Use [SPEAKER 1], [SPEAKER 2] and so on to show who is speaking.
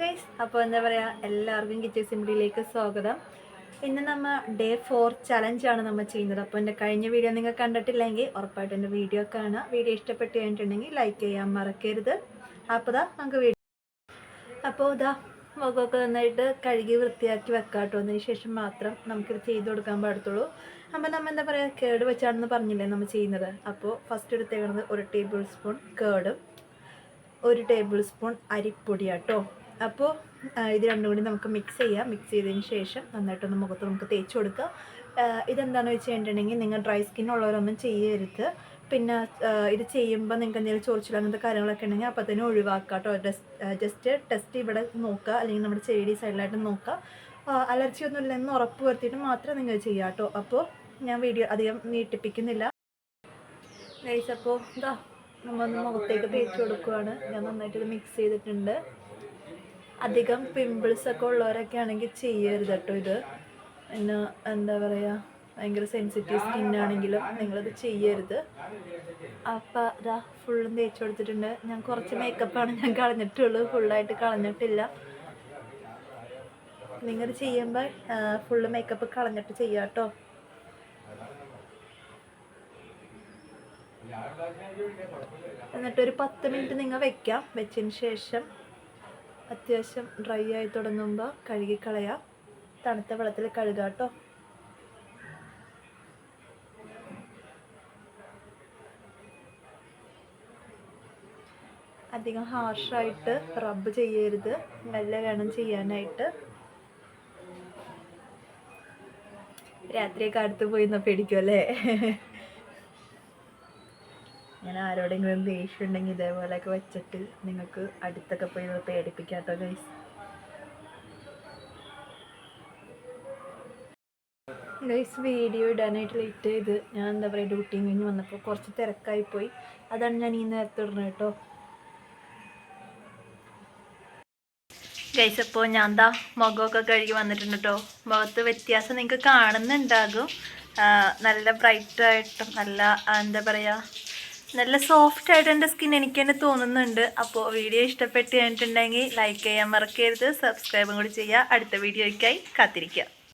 [SPEAKER 1] Guys, അപ്പോൾ എന്താ പറയുക, എല്ലാവർക്കും കിച്ചൺ സിംപിളിയിലേക്ക് സ്വാഗതം. ഇന്ന് നമ്മൾ ഡേ 4 ചലഞ്ചാണ് നമ്മൾ ചെയ്യുന്നത്. അപ്പോൾ എൻ്റെ കഴിഞ്ഞ വീഡിയോ നിങ്ങൾ കണ്ടിട്ടില്ലെങ്കിൽ ഉറപ്പായിട്ടും എൻ്റെ വീഡിയോ കാണുക. വീഡിയോ ഇഷ്ടപ്പെട്ട് കഴിഞ്ഞിട്ടുണ്ടെങ്കിൽ ലൈക്ക് ചെയ്യാൻ മറക്കരുത്. അപ്പോൾ നമുക്ക് വീഡിയോ മുഖമൊക്കെ നന്നായിട്ട് കഴുകി വൃത്തിയാക്കി വെക്കാട്ടോ. അതിന് ശേഷം മാത്രം നമുക്കിത് ചെയ്ത് കൊടുക്കാൻ പാടത്തുള്ളൂ. അപ്പോൾ നമ്മൾ എന്താ പറയുക, കേട് വെച്ചാണെന്ന് പറഞ്ഞില്ലേ നമ്മൾ ചെയ്യുന്നത്. അപ്പോൾ ഫസ്റ്റ് എടുത്തേക്കുന്നത് 1 ടേബിൾ സ്പൂൺ കേടും 1 ടേബിൾ സ്പൂൺ അരിപ്പൊടി കേട്ടോ. അപ്പോൾ ഇത് രണ്ടും കൂടി നമുക്ക് മിക്സ് ചെയ്യാം. മിക്സ് ചെയ്തതിന് ശേഷം നന്നായിട്ടൊന്ന് മുഖത്ത് നമുക്ക് തേച്ച് കൊടുക്കുക. ഇതെന്താണെന്ന് വെച്ച് കഴിഞ്ഞിട്ടുണ്ടെങ്കിൽ നിങ്ങൾ ഡ്രൈ സ്കിൻ ഉള്ളവരൊന്നും ചെയ്യരുത്. പിന്നെ ഇത് ചെയ്യുമ്പോൾ നിങ്ങൾക്ക് എന്തെങ്കിലും ചൊറിച്ചിൽ അങ്ങനത്തെ കാര്യങ്ങളൊക്കെ ഉണ്ടെങ്കിൽ അപ്പോൾ തന്നെ ഒഴിവാക്കുക കേട്ടോ. ജസ്റ്റ് ടെസ്റ്റ് ഇവിടെ നോക്കുക, അല്ലെങ്കിൽ നമ്മുടെ ചെടി സൈഡിലായിട്ട് നോക്കുക. അലർജി ഒന്നും ഇല്ലെന്ന് ഉറപ്പ് വരുത്തിയിട്ട് മാത്രം നിങ്ങൾ ചെയ്യുക കേട്ടോ. അപ്പോൾ ഞാൻ വീഡിയോ അധികം നീട്ടിപ്പിക്കുന്നില്ല ഗൈസ്. അപ്പോൾ നമ്മളൊന്ന് മുഖത്തേക്ക് തേച്ച് കൊടുക്കുകയാണ്. ഞാൻ നന്നായിട്ടത് മിക്സ് ചെയ്തിട്ടുണ്ട്. അധികം പിമ്പിൾസൊക്കെ ഉള്ളവരൊക്കെ ആണെങ്കിൽ ചെയ്യരുത് കേട്ടോ. ഇത് പിന്നെ എന്താ പറയുക, ഭയങ്കര സെൻസിറ്റീവ് സ്കിന്നാണെങ്കിലും നിങ്ങളിത് ചെയ്യരുത്. അപ്പോൾ ഫുള്ളും തേച്ച് കൊടുത്തിട്ടുണ്ട്. ഞാൻ കുറച്ച് മേക്കപ്പാണ് ഞാൻ കളഞ്ഞിട്ടുള്ളൂ, ഫുള്ളായിട്ട് കളഞ്ഞിട്ടില്ല. നിങ്ങൾ ചെയ്യുമ്പോൾ ഫുള്ള് മേക്കപ്പ് കളഞ്ഞിട്ട് ചെയ്യാം കേട്ടോ. എന്നിട്ടൊരു 10 മിനിറ്റ് നിങ്ങൾ വെക്കാം. വെച്ചതിന് ശേഷം അത്യാവശ്യം ഡ്രൈ ആയി തുടങ്ങുമ്പോൾ കഴുകിക്കളയാം. തണുത്ത വെള്ളത്തിൽ കഴുകാം കേട്ടോ. അധികം ഹാർഷായിട്ട് റബ്ബ് ചെയ്യരുത്, മെല്ലെ വേണം ചെയ്യാനായിട്ട്. രാത്രിയൊക്കെ അടുത്ത് പോയി പേടിക്കും അല്ലേ. ഞാൻ ആരോടെങ്കിലും ദേഷ്യം ഉണ്ടെങ്കിൽ ഇതേപോലെയൊക്കെ വെച്ചിട്ട് നിങ്ങൾക്ക് അടുത്തൊക്കെ പോയി പേടിപ്പിക്കാം കേട്ടോ ഗൈസ്. ഗൈസ്, വീഡിയോ ഇടാനായിട്ട് ലേറ്റ് ചെയ്ത് ഞാൻ എന്താ പറയുക, ഡ്യൂട്ടി കഴിഞ്ഞ് വന്നപ്പോൾ കുറച്ച് തിരക്കായിപ്പോയി. അതാണ് ഞാൻ ഈ നേരത്തെ ഇടുന്നത് കേട്ടോ. ഗൈസ്, അപ്പോൾ ഞാൻ മുഖമൊക്കെ കഴുകി വന്നിട്ടുണ്ട് കേട്ടോ. മുഖത്ത് വ്യത്യാസം നിങ്ങൾക്ക് കാണുന്നുണ്ടാകും. നല്ല ബ്രൈറ്റായിട്ടും നല്ല എന്താ പറയുക, നല്ല സോഫ്റ്റ് ആയിട്ട് എൻ്റെ സ്കിൻ എനിക്ക് തന്നെ തോന്നുന്നുണ്ട്. അപ്പോൾ വീഡിയോ ഇഷ്ടപ്പെട്ട് കഴിഞ്ഞിട്ടുണ്ടെങ്കിൽ ലൈക്ക് ചെയ്യാൻ മറക്കരുത്. സബ്സ്ക്രൈബും കൂടി ചെയ്യുക. അടുത്ത വീഡിയോയ്ക്കായി കാത്തിരിക്കുക.